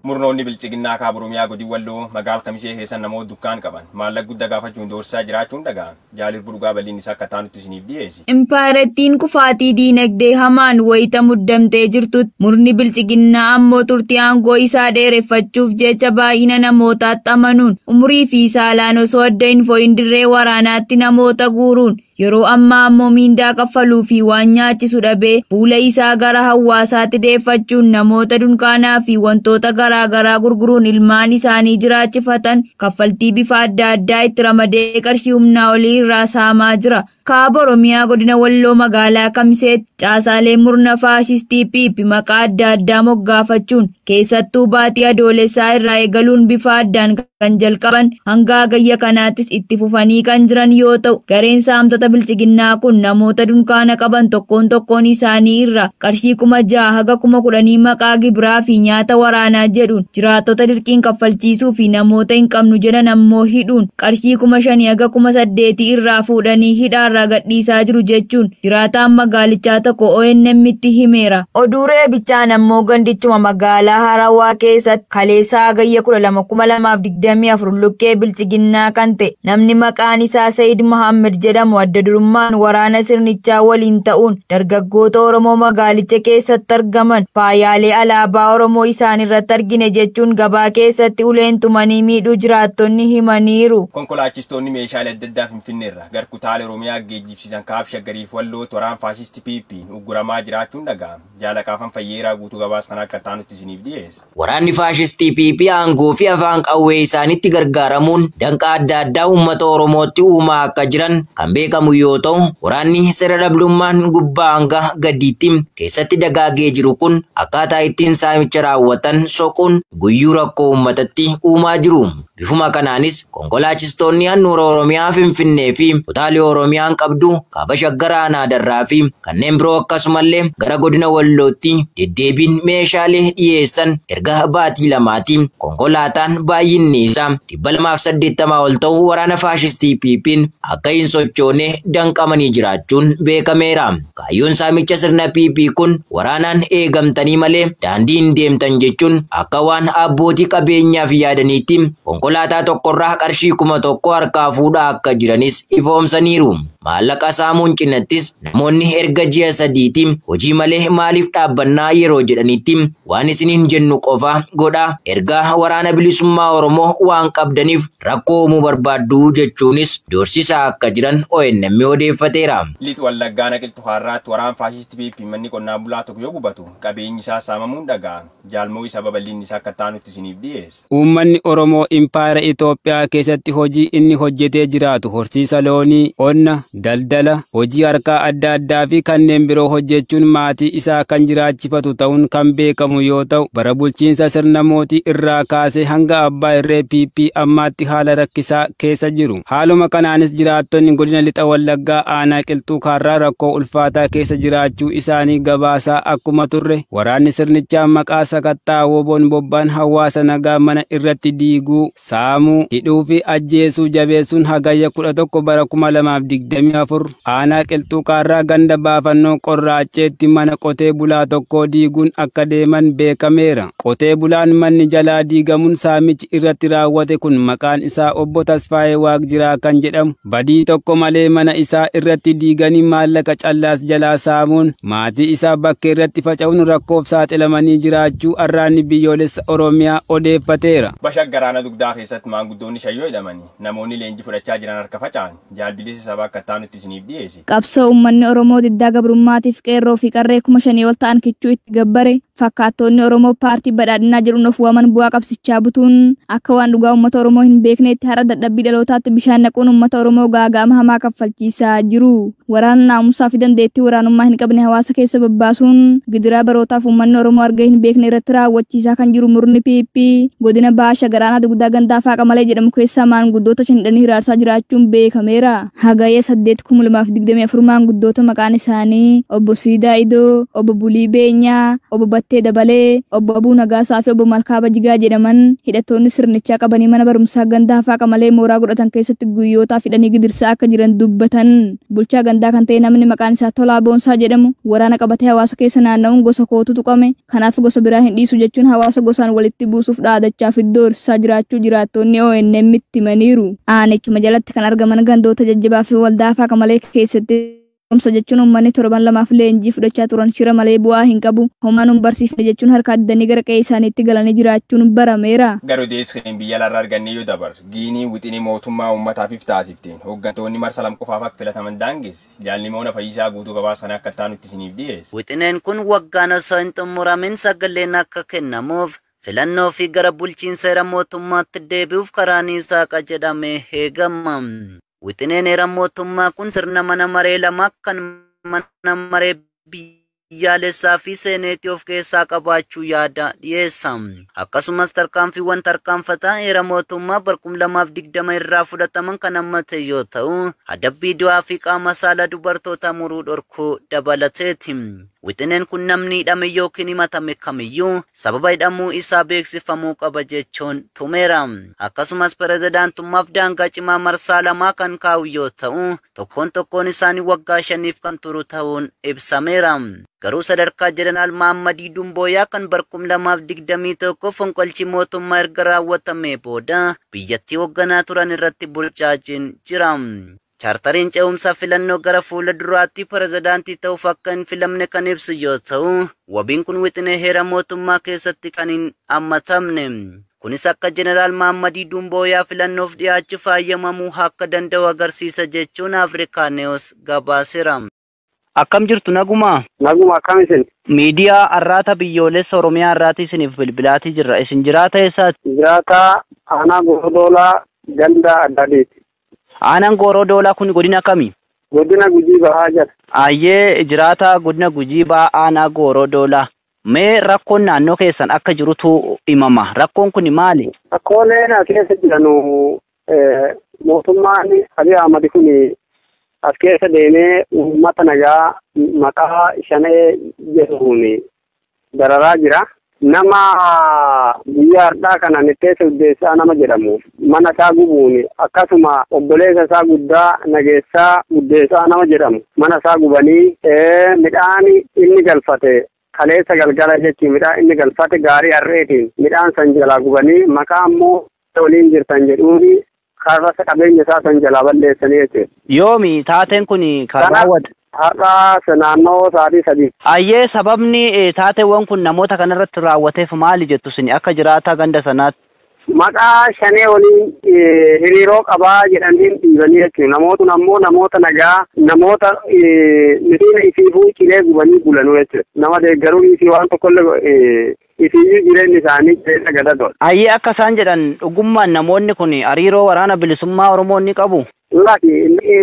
Murnoonni bilchiginaa Kaaburumiyaa godii Walloo magaal Kamisee keessan namoota dukkaan qaban maallaqa guddaa gaafachuun doorsaa jiraachuun dhaga'an jaalir burugaa bal'inni isaa akka taanutti isiniif dhiyeesse. Impaarettiin kufaatii diinagdee hamaan wayita muddamtee jirtutti murni bilchiginaa ammoo turtii aangoo isaa dheereffachuuf jecha baay'ina namootaatti amanuun umurii fi saalaan osoo adda hin fo'in dirree waraanaatti namoota guuruun yeroo ammaa ammoo miindaa kaffaluu fi waan nyaachisu dhabee fuula isaa gara hawaasaatti deeffachuun namoota dunkaanaa fi wantoota garaagaraa gurguruun ilmaan isaanii jiraachifatan kaffaltii bifa adda addaa itti ramadee qarshii humnaa olii irraa saamaa jira. Kaaba Oromiyaa godina Walloo magaalaa Kamiseetti caasaalee murna faashistii piippi maqaa adda addaa moggaafachuun keessattuu baatii adoolessaa irraa eegaluun bifa addaan kan jalqaban hanga hagayya kanaattis itti fufanii kan jiran yoo ta'u gareen saamtota bilchiginnaa kun namoota dunkaana qaban tokkoon isaanii irraa qarshii 6,000 haga 10,000 maqaa gibiraa fi nyaata waraanaa jedhuun jiraattota dirqiin kaffalchiisuu fi namoota hin qabnu jedhan ammoo hidhuun qarshii 5,000 haga 8,000 irraa fuudhanii hidhaa gadhiisaa jiru jechuun jiraataan magaalichaa tokko ONM itti himeera. Oduu reebichaan ammoo gandichuma magaalaa Harawaa keessatti kaleessaa hagayya 12,2024 lukkee bilchiginnaa kan ta'e namni maqaan isaa Sayyid Muhammad jedhamu adda durummaan waraana sirnichaa waliin ta'uun dargaggoota Oromoo magaalicha keessatti argaman faayaalee alaabaa Oromoo isaan irratti argine jechuun gabaa keessatti uleen tumanii miidhuu jiraattonni himaniiru. Konkolaachistoonni meeshaalee adda addaa Finfinneerra gara kutaalee Oromiyaa geejjibsiisan kaab shaggariif Walloo toraan faashisti piippiin ugguramaa jiraachuun dhaga'ama. Jaalaqaafan fayyeeraa guutuu gabaas kan akka taanutti isiniif dhiyeesse. Waraanni faashistii piippii aangoo fi afaan qawwee isaanitti gargaaramuun danqaa adda addaa uummata Oromootti uumaa akka jiran kan beekamu yoo ta'u waraanni seera dhabdummaan gubbaa hanga gadiitti keessatti dagaagee jiru kun akkaataa ittiin saamicha raawwatan soquun guyyuu rakkoo uummatatti uumaa jiru. Bifuma kanaanis konkolaachistoonni handhuura Oromiyaa Finfinnee fi kutaalee Oromiyaan qabdu kaaba shaggaraa naadarraa fi kanneen biroo akkasumallee gara godina Wallootti deddeebiin meeshaalee dhiyeessan erga baatii lamaati konkolaataan baay'inni isaa 280 ol ta'u waraana faashistii piippiin akka hin sochoone danqamanii jiraachuun beekameera. Kaayyoon saamicha sirna piippii kun waraanaan eegamtanii malee daandii hin deemtan jechuun akka waan abbootii qabeenyaaf yaadaniitti konkolaataa tokkorraa qarshii 1,000 harkaa fuudhaa akka jiranis ifoomsaniiru. Maallaqa saamuun cinattis namoonni erga ji'a 3 hojii malee maaliif dhaabbannaa yeroo jedhanitti waan isiniin jennu qofa godhaa ergaa waraana bilisummaa Oromoo waan qabdaniif rakkoo uumuu barbaaddu jechuunis doorsisaa akka jiran ONM odeeffateera. Lixa Wallaggaa Naqiltuu Harraatti waraan faashisti piippii manni qonnaan bulaa tokko yoo gubatu qabeenyi isaa saamamuun dhaga'ama. Jaalmoo isa babal'inni isaa akka taanutti isiniif dhiyeesse. Uummanni Oromoo impaayera Itoophiyaa keessatti hojii inni hojjetee jiraatu horsiisa loonii, qonna, daldala, hojii harkaa adda addaa fi kanneen biroo hojjechuun maatii isaa kan jiraachifatu ta'uun kan beekamu yoo ta'u bara bulchiinsa sirna mootii irraa kaasee hanga abbaa irree piippii ammaatti haala rakkisaa keessa jiru. Haaluma kanaanis jiraattonni godina Lixa Wallaggaa aanaa Qilxuu Kaarraa rakkoo ulfaataa keessa jiraachuu isaanii gabaasaa akkuma turre waraanni sirnichaa maqaa sakattaa woboon bobbaan hawaasa nagaa mana irratti diiguu, saamuu, hidhuu fi ajjeesuu jabeessuun hagayya 11 bara 2024 aanaa Qilxuu Kaarraa ganda baafannoo qorraacheetti mana qotee bulaa tokko diiguun akka deeman beekameera. Qotee bulaan manni jalaa diigamuun saamichi irratti raawwate kun maqaan isaa obbo Tasfaayee Waaqjiraa kan jedhamu badii tokko malee mana isaa irratti diiganii maallaqa callaas jalaa saamuun maatii isaa bakkee irratti faca'uun rakkoof saaxilamanii jiraachuu arraanni biyyoolessa Oromiyaa odeeffateera. Bashaggaraana dugdaa keessatti maanguddoonni shayyoo hidhamanii namoonni leenjii fudhachaa jiran harka faca'an jaalbilisa sabaa akka taanutti isiniif dhiyeesse. Qabsoo uummanni Oromoo diddaa gabrummaatiif qeerroo fi qarree 5,000 ol ta'an kichuu itti gabbare fakkaattonni Oromoo paartii badhaadhinaa jedhuun of waaman bu'aa qabsichaa butuun akka waan dhugaa uummata Oromoo hin beekneetti hara dadhabbii dhalootaatti bishaan naquun uummata Oromoo gaaga'ama hamaa kaffalchiisaa jiru. Waraana naamusaa fi dandeettii waraanummaa hin qabne hawaasa keessa babbaasuun gidiraa barootaaf uummanni Oromoo argee hin beekne irratti raawwachiisaa kan jiru murni piippii godina Bashaggaraanaa dugdaa gandaa Faaqa Malee jedhamu keessa maanguddoota 5 hiraarsaa jiraachuun beekameera. Hagayya 8,2024 maanguddoota maqaan isaanii obbo Siidaa Idoo, obbo Bulii Beenyaa, obbo qabattee dabalee obbo Abuu Nagaasaa fi obbo Malkaa Bajigaa jedhaman hidhattoonni sirnichaa qabanii mana barumsaa gandaa hafaa qamalee mooraa godhatan keessatti guyyootaaf hidhanii gidirsaa akka jiran dubbatan. Bulchaa gandaa kan ta'e namni maqaan isaa Tolaa Boonsaa jedhamu waraana qabatee hawaasa keessa naanna'uun gosa kootu tuqame kanaaf gosa biraa hin dhiisu jechuun hawaasa gosaan walitti buusuuf dhaadachaaf iddoo horsiisaa jiraachuu jiraattonni ONM itti himaniiru. Aanichuma jalatti kan argaman gandoota jajjabaa fi waldaa hafaa qamalee keessatti Omsa jechuun uummanni 7 leenjii fudhachaa turan shira malee bu'aa hin qabu. Homaan barsiifne jechuun harka addanii gara qe'ee isaaniitti galanii jiraachuun barameera. Garuu deeskan biyya larraa argannee yoo dabar giinii wixinii mootummaa uummataaf taasifteen hooggantoonni marsa lam qofaaf akka filataman daangeesse jaalnimoona fayyisaa guutuu gabaasa kana akka taanutti isiniif dhiyeesse. Wixineen kun waggaan osoo hin xumuramin sagaleen akka kennamuuf filannoo fi gara bulchiinsa heera mootummaatti deebi'uuf karaan isaa jedhamee eegama. Wixineen heera mootummaa kun sirna mana maree lama kan mana maree biyyaalessaa fi seeneetii of keessaa qabaachuu yaada dhiyeessa. Akkasumas tarkaanfiiwwan tarkaanfataa heera mootummaa bara 2020 irraa fudhataman kan hammate yoo ta'u, adabbii du'aa fi qaama saala dubartoota muruu dhorkuu dabalateeti. Wixineen kun namni hidhame yookiin himatame kamiyyuu sababa hidhamuu isaa beeksifamuu qaba jechuun tumeera. Akkasumas pirezidaantummaaf daangaa cimaa marsaa lamaa kan kaa'u yoo ta'u, tokkoon isaanii waggaa 5 kan turu ta'uun ibsameera. Garuu sadarkaa Jeneraal Mahammadii Dumbooyaa kan bara 2021 fonqolchi mootummaa erga raawwatame booda biyyattii hoogganaa turan irratti bulchaajin jira. Chaartariin ce'umsa filannoo gara fuula duraatti pirezidaantii ta'uuf akka hin filamne kan ibsu yoo ta'u, wabiin kun wixinee heera mootummaa keessatti kan hin hammatamne. Kunis akka Jeneraal Mahammadii Dumbooyaa filannoof dhiyaachuuf hayyamamuu akka danda'u agarsiisa jechuun Afrikaa News gabaaseera. Akkam jirtu naguma? Naguma akkam isin? Miidiyaa Arraata Biyyoolessa Oromiyaa Arraati isiniif bilbilaatii jirra. Isin jiraata eessaati? Jiraata Aanaa Goorodoolaa ganda Addadeeti. Aanaan Goorodoolaa kun godina kami? Godina Gujii Bahaa jala. Ayyee jiraata godina Gujii Bahaa Aanaa Goorodoolaa. Mee rakkoon naannoo keessan akka jirutu himama. Rakkoon kun maali? Rakkooleen keessa jiranu mootummaan Abiy Ahmad kun as keessa deemee uummata nagaa maqaa shanee jedhuun dararaa jira. Nama biyya har'aa kana Netteessa Uddeessaa nama jedhamu mana isaa gubuun akkasuma obboleessa isaa guddaa Nageessaa Uddeessaa nama jedhamu mana isaa gubanii midhaan inni galfate kaleessa galgala jechuun midhaan inni galfate gaarii harreetiin midhaan san jalaa gubanii maqaa ammoo waliin jirtan jedhuuni karrasa qabeenya isaa san jalaa balleessanii jechuudha. Yoomi taateen kun kan raawwate? Har'a naannoo sa'aatii 3. Ayyee sababni taateewwan kun namoota kanarratti raawwateef maali jettu isin akka jiraata ganda sanaatti? Maqaa shanee waliin hiriiroo qabaa jedhanii dhiibanii jechuudha. Namootni ammoo namoota nagaa namoota miidhina isiifuu cilee gubanii bulanuu jechuudha. Nama deeggaruu isii waan tokkollee isiyyuu jireenyi isaanii jireenya gadadoo. Ayyee akka isaan jedhan dhugummaan namoonni kun hariiroo waraana bilisummaa Oromoo ni qabu?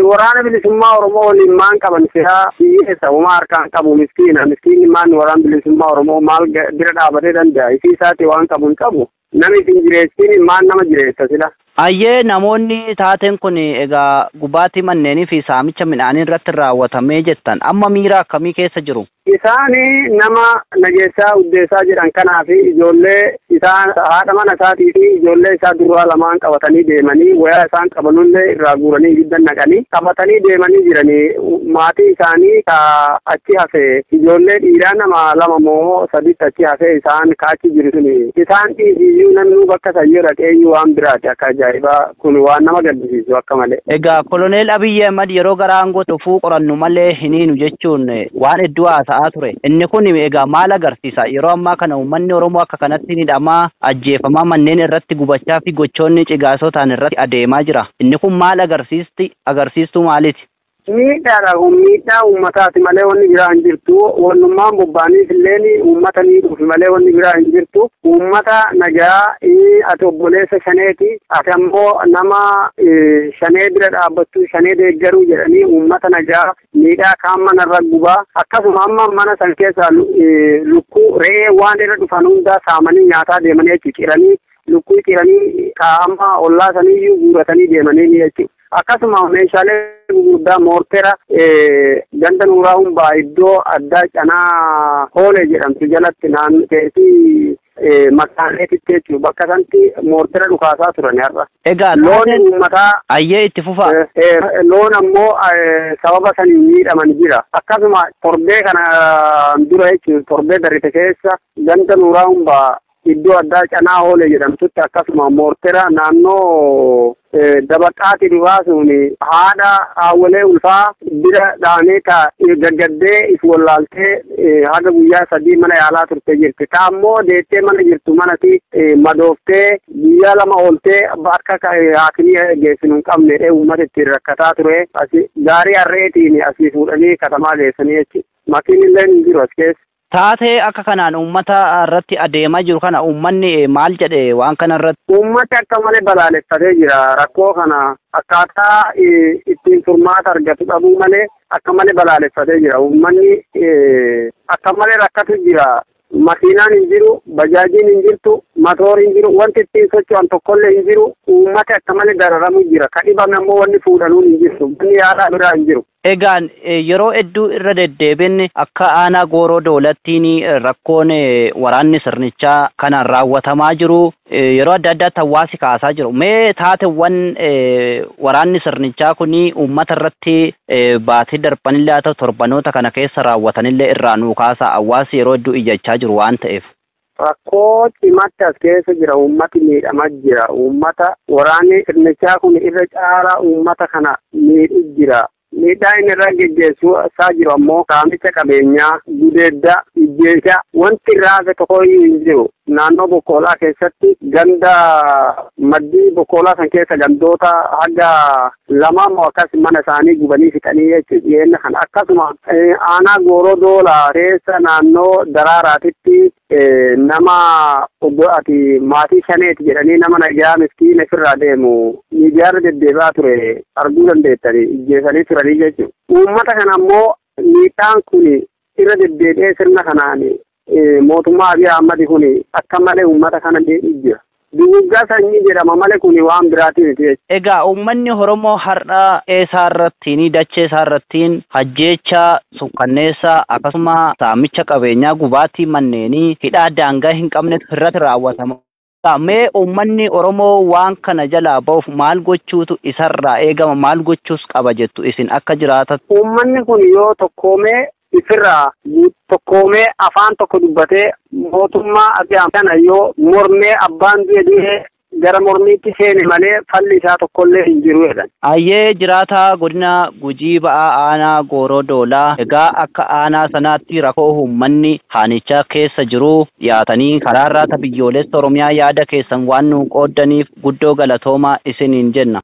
Waraana bilisummaa Oromoo waliin maan qaban siraa biyyeessa uumaa harkaan qabu miskiina. Miskiinni maan waraana bilisummaa Oromoo maal bira dhaabatee danda'a? Isii isaati waan qabu hin qabu. Namni isin jireessiin maan nama jireessa sila? Ayyee namoonni taateen kun egaa gubaatii manneenii fi saamicha midhaanii irratti raawwatamee jettan amma miira akkamii keessa jiru? Isaani nama Nageessaa Uddeessaa jedhan kanaa fi ijoollee isaan haadha mana isaatii fi ijoollee isaa duraa lamaan qabatanii deemanii wayaa isaan qabanullee irraa guuranii giddan naqanii qabatanii deemanii jiranii maatii isaanii achi hafe ijoollee dhiiraa nama 2 moo 3 achi hafe isaan kaachi jiru suni isaan dhiibiyyuu namni bakka sayyoo dhaqeeyyuu waan biraati akka ajaa'ibaa kun waan nama gaddisiisu akka malee. Egaa Koloneel Abiyyi Ahmad yeroo gara aangoo dhufuu qorannu malee hiniinu jechuun waan hedduu haasa'aa ture. Inni kun egaa maal agarsiisa? Yeroo ammaa kana uummanni Oromoo akka kanatti hidhamaa ajjeefamaa manneen irratti gubachaa fi gochoonni cigaasotaan irratti adeemaa jira. Inni kun maal agarsiistuu maaliiti? Miidhaa uummataati malee wanni biraa hin jirtu. Wannummaan bobba'anii illee uummata miidhuufi malee wanni biraa hin jirtu. Uummata nagaa ati obboleessa shaneeti. Ati ammoo nama shanee bira dhaabbattu shanee deeggaruu jedhanii uummata nagaa miidhaa kaan manarra gubaa. Akkasuma amma mana san keessa lukkuu re'ee waan irra dhufan hundaa saamanii nyaataa deemanii jechuudha. Lukkuu ciranii kaa'ama ollaa saniyyuu guuratanii deemanii ni jechuudha. akkasuma meeshaalee gurguddaa moortera ganda nuuraa humbaa iddoo addaa canaa hoolee jedhamtu jalatti naanneetii makaaneetitti jechuudha bakka sanatti moortera dhukaasaa turan har'a. Egaa loon uummataa ayyee itti fufaa. Loon ammoo sababa saniin miidhaman jira. Akkasuma torbee kana dura jechuudha torbee darbe keessa ganda nuuraa humbaa iddoo addaa canaa hoolee jedhamtutti akkasuma moortera naannoo dabaqaati dhugaasuun haadha hawwalee ulfaa bira dhaanee gaggaddee if wallaaltee haga guyyaa 3 mana yaalaa turte jirti. Ammoo deettee mana jirtu manatti madooftee guyyaa 2 ooltee akka haakimii geessinu hin qabne uummata ittiin rakkataa ture. Gaarii harreetiin asii fuudhanii katamaa geessanii jechuudha. Makiin illee hin jiru as keessa. Taatee akka kanaan uummata irratti adeemaa jiru kana uummanni maal jedhe waan kana irratti? Uummati akka malee balaaleffatee jira. Rakkoo kana akkaataa ittiin furmaata argatu dhabuu malee akka malee balaaleffatee jira. Uummanni akka malee rakkatu jira. Makiinaan hin jiru, bajaajiin hin jirtu, matooriin hin jiru, wanti ittiin socho'an tokkollee hin jiru. Uummati akka malee dararamu jira. Kan dhibame ammoo wanni fuudhanuun hin jirtu. Wanni yaalaa biraa hin jiru. Egaan yeroo hedduu irra deddeebiin akka aanaa gooroo doolattiin rakkoon waraanni sirnichaa kanaan raawwatamaa jiru yeroo adda addaatti hawaasi kaasaa jiru. Mee taateewwan waraanni sirnichaa kun uummata irratti baatii darbanillee haa ta'u torbanoota kana keessa raawwatanillee irraa nuu kaasa hawaasi yeroo hedduu iyyachaa jiru waan ta'eef. Rakkoo cimaatti as keessa jira. Uummati miidhamaa jira. Uummata waraanni sirnichaa kun irra caalaa uummata kana miidhu jira. Miidhaa inni irra geggeessu isaa jiru ammoo kaamicha qabeenyaa, gudeedda, ijjeesha wanti irraa tokko hin jiru. Naannoo Bokkoolaa keessatti ganda maddii Bokkoolaa san keessa gandoota haga 2 akkas mana isaanii gubanii fixanii jechuudha dhiyeenya kana. Akkasuma aanaa gooroo doolaa keessa naannoo Daraaraatitti nama ati maatii shaneeti jedhanii nama nagaa miskiina ofirraa deemu miidiyaarra deddeebi'aa ture arguu dandeettanii ijjeesanii turanii jechuudha. Uummata kana ammoo miidhaan kun irra deddeebi'ee sirna kanaan mootummaa Abiy Ahmad kun akka malee uummata kana jira. Duguuggaa sanyii jedhama malee kun waan biraatii miti. Egaa uummanni Oromoo har'a eessaa irrattiin dachee isaa irrattiin hajjeecha sukkanneessaa akkasuma saamicha qabeenyaa gubaatii manneenii hidhaa daangaa hin qabne irratti raawwatama. Mee uummanni Oromoo waan kana jalaa ba'uuf maal gochuutu isarraa eegama maal gochuus qaba jettu isin akka jiraatan? Uummanni kun yoo tokkoomee ifirraa tokkoomee afaan tokko dubbatee mootummaa Abiy kana yoo mormee abbaan du'e gara mormiitti seene malee falli isaa tokkollee hin jiru jedhan. Ayyee jiraataa godina Gujii ba'aa aanaa Gooroo Doolaa egaa akka aanaa sanaatti rakkoo uummanni haanicha keessa jiru dhiyaatanii karaarraa biyyoolessa Oromiyaa yaada keessan waan nu qooddaniif guddoo galatoomaa isiniin jenna.